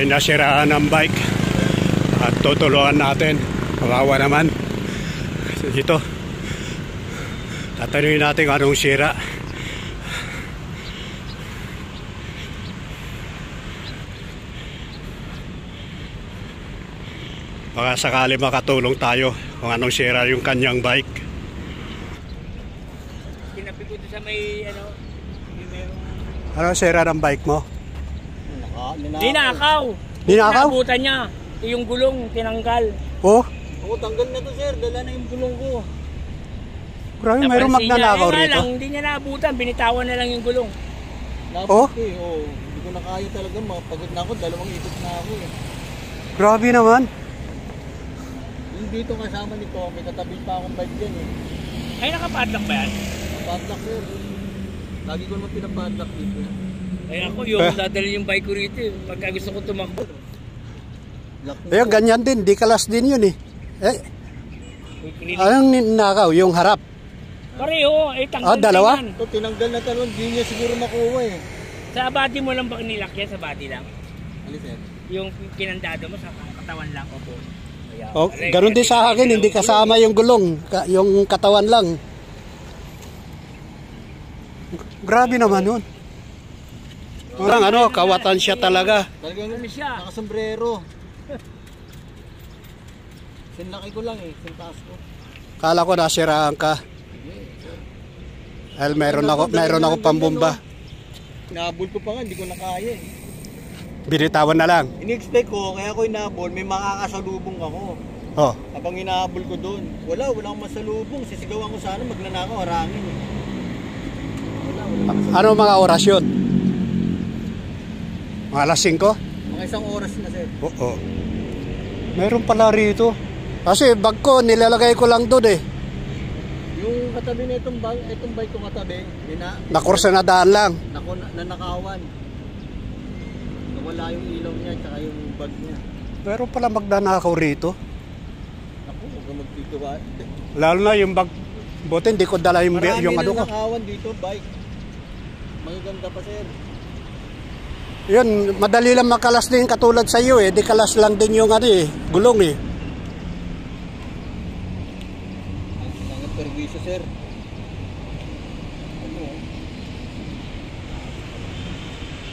may nasiraan ng bike at tutulungan natin. Kawawa naman. Ito, tatanungin natin anong sira. Baka sakali makatulong tayo kung anong sira yung kanyang bike. Kinabi ko sa may Anong sira ng bike mo? Ninakaw. Ninakaw? Naabutan niya. Yung gulong tinanggal. Oh? Oo, tanggal na to sir. Dala na yung gulong ko. Grabe, mayroong magnanakaw rito. Hindi niya naabutan. Binitawan na lang yung gulong. Nabot ko eh. Oo. Hindi ko na kaya talaga. Mapagod na ako. Dalawang ikot na ako eh. Grabe naman. Yung dito kasama nito, may katabi pa akong bike dyan eh. Ay, nakapadlock ba yan? Padlock sir. Lagi ko naman pinapadlock dito. Ay ako, yung dadali yung bike ko rito eh. Pagka gusto ko tumakbo. Eh, ganyan din. Di kalas din yun eh. Anong ninakaw? Yung harap? Pareho. Tanggal dalawa? Ito, tinanggal na talon. Hindi niya siguro makuha eh. Sa body mo lang ba nilakyan? Sa body lang? Alis sir? Yung kinandado mo sa katawan lang o po? Oh, ganun din sa akin. Hindi kasama yung gulong. Yung katawan lang. Grabe naman yun. Parang kawatan siya talaga. Talagang nakasombrero. Sinlaki ko lang eh, sintaas ko. Kala ko nasiraan ka. Dahil meron ako pambomba. Inaabol ko pa nga, hindi ko na kaya eh. Binitawan na lang. Ini-expect ko, kaya ako inaabol, may makakasalubong ako. Oh. Habang inaabol ko doon, wala akong masalubong. Sisigawan ko sana, magnanakaw, harangin eh. Ano mga oras yun? Mga alas 5? Mga isang oras na sir. Oo. Meron pala rito. Kasi bag ko, nilalagay ko lang doon eh. Yung katabi na itong bike ko katabi, nakursa na daan lang. Nanakawan. Nawala yung ilaw niya, tsaka yung bag niya. Meron pala magnanakaw rito. Naku, huwag ka magtitiwa. Lalo na yung bag. Buti hindi ko dala yung marami yung na nakawan dito, bike. Magaganda pa sir. Yun, madali lang makalas din katulad sa iyo eh. Di kalas lang din yung gulong eh. Ang perwisyo sir.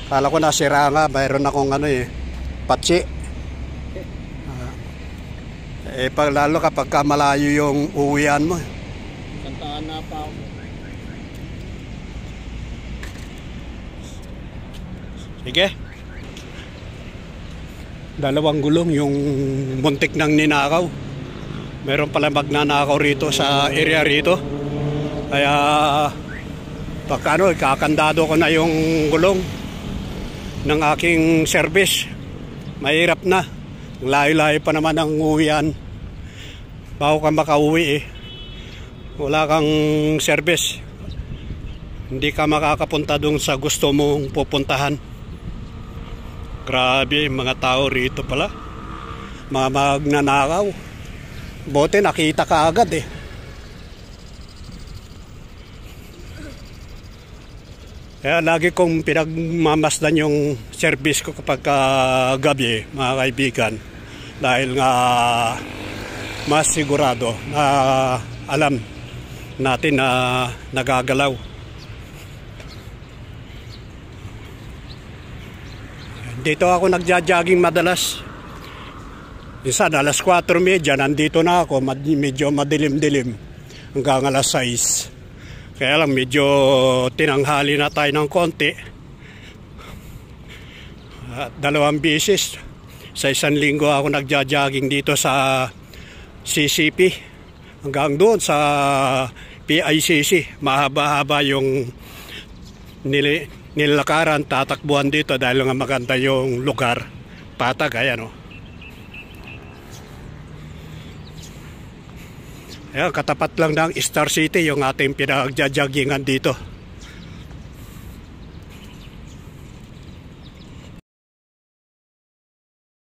Kala ko nasira nga, mayroon akong patsi. Lalo kapag malayo yung uwian mo. Kantaan na pa ako. Sige. Dalawang gulong yung muntik ng ninakaw. Meron pala magnanakaw rito sa area rito. Kaya pagka kakandado ko na yung gulong ng aking service. Mahirap na. Layo-layo pa naman ang uwian. Bago ka makauwi eh. Wala kang service. Hindi ka makakapunta dun sa gusto mong pupuntahan. Grabe mga tao rito pala. Mga magnanakaw. Bote nakita ka agad eh. Kaya lagi kong pinagmamasdan yung service ko kapag gabi mga kaibigan. Dahil nga mas sigurado na alam natin na nagagalaw. Dito ako nagja-jogging madalas. Minsan alas 4:30 nandito na ako, medyo madilim-dilim hanggang alas 6. Kaya lang medyo tinanghali na tayo ng konti. Dalawang beses sa isang linggo ako nagja-jogging dito sa CCP hanggang doon sa PICC. Mahaba-haba yung nilakaran, tatakbuhan dito dahil nga maganda yung lugar. Patag, ayan o. Ayan, katapat lang ng Star City yung ating pinagja-joggingan dito.